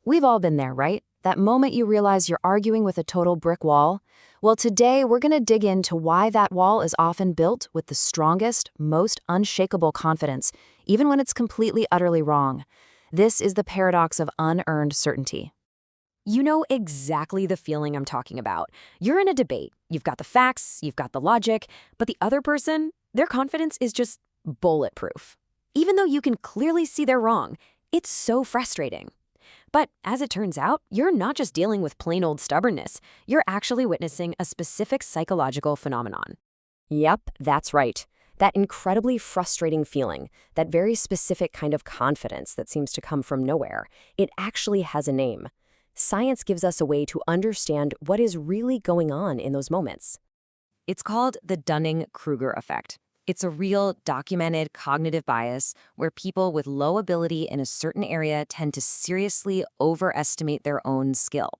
We've all been there, right? That moment you realize you're arguing with a total brick wall? Well, today we're going to dig into why that wall is often built with the strongest, most unshakable confidence, even when it's completely, utterly wrong. This is the paradox of unearned certainty. You know exactly the feeling I'm talking about. You're in a debate. You've got the facts, you've got the logic, but the other person, their confidence is just bulletproof. Even though you can clearly see they're wrong, it's so frustrating. But as it turns out, you're not just dealing with plain old stubbornness. You're actually witnessing a specific psychological phenomenon. Yep, that's right. That incredibly frustrating feeling, that very specific kind of confidence that seems to come from nowhere, it actually has a name. Science gives us a way to understand what is really going on in those moments. It's called the Dunning-Kruger effect. It's a real, documented cognitive bias where people with low ability in a certain area tend to seriously overestimate their own skill.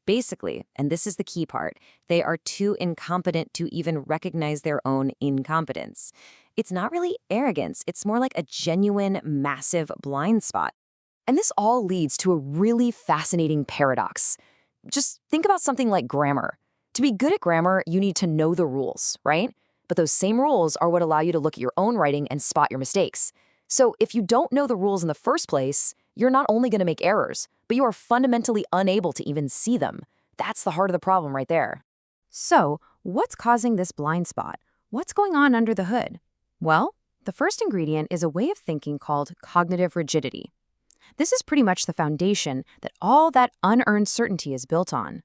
Basically, and this is the key part, they are too incompetent to even recognize their own incompetence. It's not really arrogance, it's more like a genuine, massive blind spot. And this all leads to a really fascinating paradox. Just think about something like grammar. To be good at grammar, you need to know the rules, right? But those same rules are what allow you to look at your own writing and spot your mistakes. So if you don't know the rules in the first place, you're not only going to make errors, but you are fundamentally unable to even see them. That's the heart of the problem right there. So, what's causing this blind spot? What's going on under the hood? Well, the first ingredient is a way of thinking called cognitive rigidity. This is pretty much the foundation that all that unearned certainty is built on.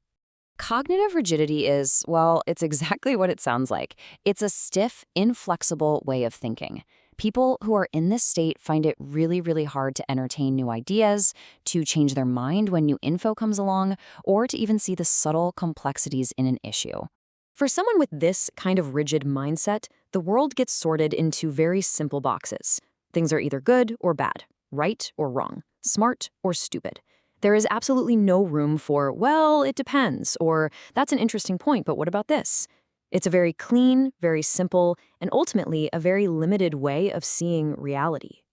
Cognitive rigidity is, well, it's exactly what it sounds like. It's a stiff, inflexible way of thinking. People who are in this state find it really, really hard to entertain new ideas, to change their mind when new info comes along, or to even see the subtle complexities in an issue. For someone with this kind of rigid mindset, the world gets sorted into very simple boxes. Things are either good or bad, right or wrong, smart or stupid. There is absolutely no room for, well, it depends, or that's an interesting point, but what about this? It's a very clean, very simple, and ultimately a very limited way of seeing reality.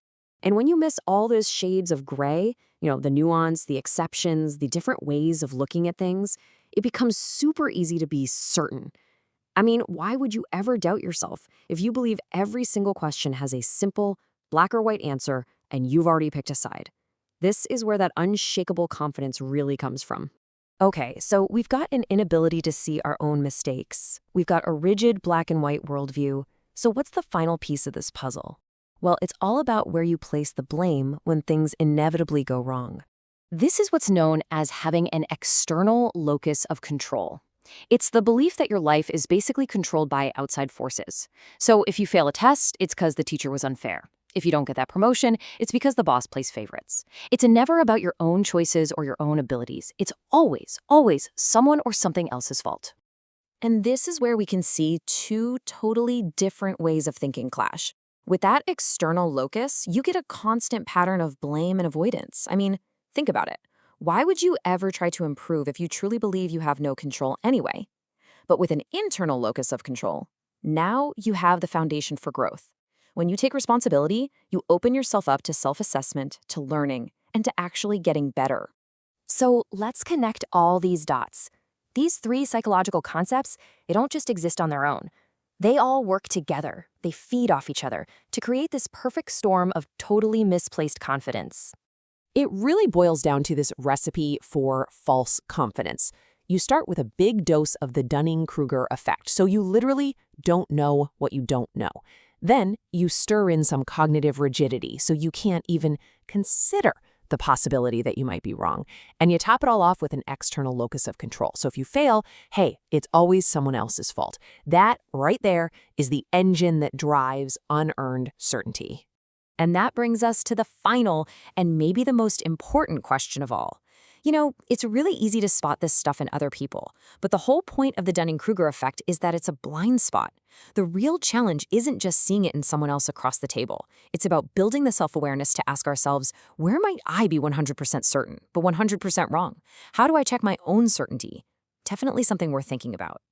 And when you miss all those shades of gray, the nuance, the exceptions, the different ways of looking at things, it becomes super easy to be certain. I mean, why would you ever doubt yourself if you believe every single question has a simple, black or white answer and you've already picked a side? This is where that unshakable confidence really comes from. Okay, so we've got an inability to see our own mistakes. We've got a rigid black and white worldview. So what's the final piece of this puzzle? Well, it's all about where you place the blame when things inevitably go wrong. This is what's known as having an external locus of control. It's the belief that your life is basically controlled by outside forces. So if you fail a test, it's because the teacher was unfair. If you don't get that promotion, it's because the boss plays favorites. It's never about your own choices or your own abilities. It's always, always someone or something else's fault. And this is where we can see two totally different ways of thinking clash. With that external locus, you get a constant pattern of blame and avoidance. I mean, think about it. Why would you ever try to improve if you truly believe you have no control anyway? But with an internal locus of control, now you have the foundation for growth. When you take responsibility, you open yourself up to self-assessment, to learning, and to actually getting better. So let's connect all these dots. These three psychological concepts, they don't just exist on their own. They all work together. They feed off each other to create this perfect storm of totally misplaced confidence. It really boils down to this recipe for false confidence. You start with a big dose of the Dunning-Kruger effect, so you literally don't know what you don't know. Then you stir in some cognitive rigidity, so you can't even consider the possibility that you might be wrong. And you top it all off with an external locus of control. So if you fail, hey, it's always someone else's fault. That right there is the engine that drives unearned certainty. And that brings us to the final and maybe the most important question of all. It's really easy to spot this stuff in other people, but the whole point of the Dunning-Kruger effect is that it's a blind spot. The real challenge isn't just seeing it in someone else across the table. It's about building the self-awareness to ask ourselves, where might I be 100% certain, but 100% wrong? How do I check my own certainty? Definitely something worth thinking about.